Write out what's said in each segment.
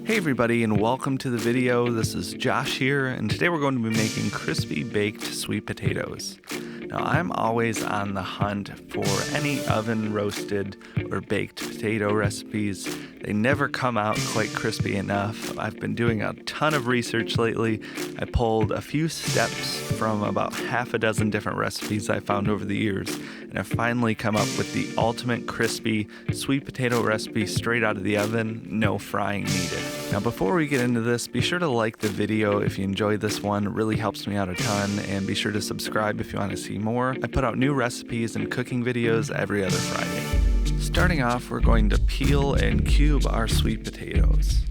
Hey everybody, and welcome to the video. This is Josh here, and today we're going to be making crispy baked sweet potatoes. Now, I'm always on the hunt for any oven roasted or baked potato recipes. They never come out quite crispy enough. I've been doing a ton of research lately. I pulled a few steps from about half a dozen different recipes I found over the years, and I've finally come up with the ultimate crispy sweet potato recipe straight out of the oven, no frying needed. Now, before we get into this, be sure to like the video if you enjoyed this one. It really helps me out a ton, and be sure to subscribe if you want to see more. I put out new recipes and cooking videos every other Friday. Starting off, we're going to peel and cube our sweet potatoes.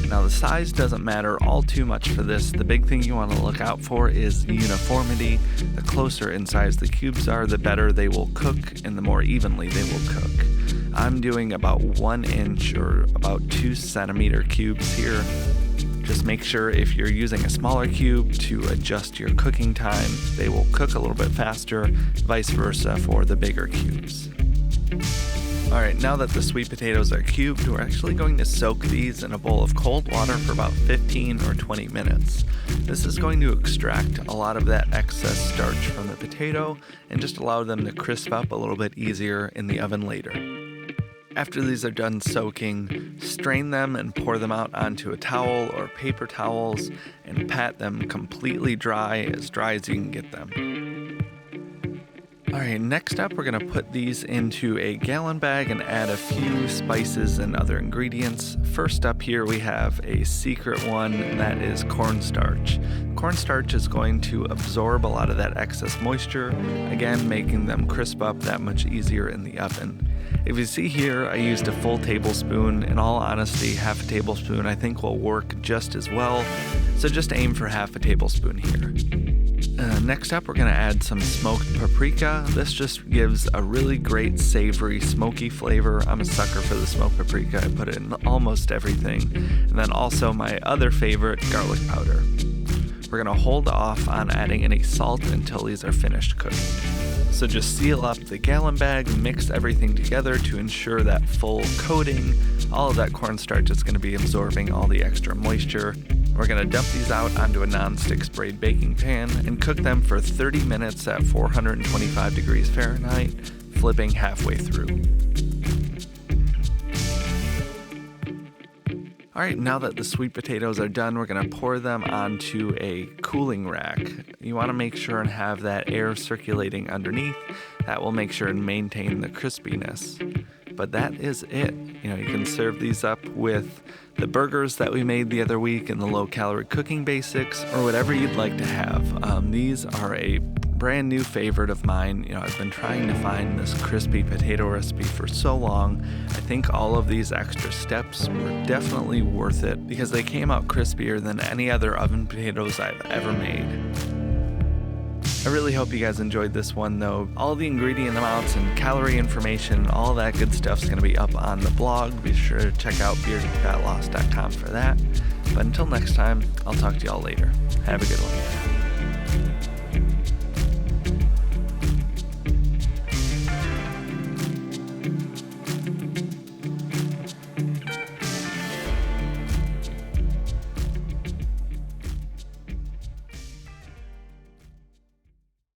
Now, the size doesn't matter all too much for this. The big thing you want to look out for is uniformity. The closer in size the cubes are, the better they will cook and the more evenly they will cook. I'm doing about 1 inch or about 2 centimeter cubes here. Just make sure if you're using a smaller cube to adjust your cooking time. They will cook a little bit faster, vice versa for the bigger cubes. Alright, now that the sweet potatoes are cubed, we're actually going to soak these in a bowl of cold water for about 15 or 20 minutes. This is going to extract a lot of that excess starch from the potato and just allow them to crisp up a little bit easier in the oven later. After these are done soaking, strain them and pour them out onto a towel or paper towels and pat them completely dry as you can get them. Alright, next up we're going to put these into a gallon bag and add a few spices and other ingredients. First up here we have a secret one, and that is cornstarch. Cornstarch is going to absorb a lot of that excess moisture, again making them crisp up that much easier in the oven. If you see here, I used a full tablespoon. In all honesty, half a tablespoon I think will work just as well, so just aim for half a tablespoon here. Next up, we're going to add some smoked paprika. This just gives a really great savory, smoky flavor. I'm a sucker for the smoked paprika. I put it in almost everything. And then also my other favorite, garlic powder. We're going to hold off on adding any salt until these are finished cooking. So just seal up the gallon bag, mix everything together to ensure that full coating. All of that cornstarch is going to be absorbing all the extra moisture. We're going to dump these out onto a non-stick sprayed baking pan and cook them for 30 minutes at 425 degrees Fahrenheit, flipping halfway through. Alright, now that the sweet potatoes are done, we're going to pour them onto a cooling rack. You want to make sure and have that air circulating underneath. That will make sure and maintain the crispiness. But that is it. You can serve these up with the burgers that we made the other week in the low-calorie cooking basics, or whatever you'd like to have. These are a brand new favorite of mine. I've been trying to find this crispy potato recipe for so long. I think all of these extra steps were definitely worth it because they came out crispier than any other oven potatoes I've ever made. I really hope you guys enjoyed this one though. All the ingredient amounts and calorie information, all that good stuff is going to be up on the blog. Be sure to check out beardedfatloss.com for that. But until next time, I'll talk to y'all later. Have a good one.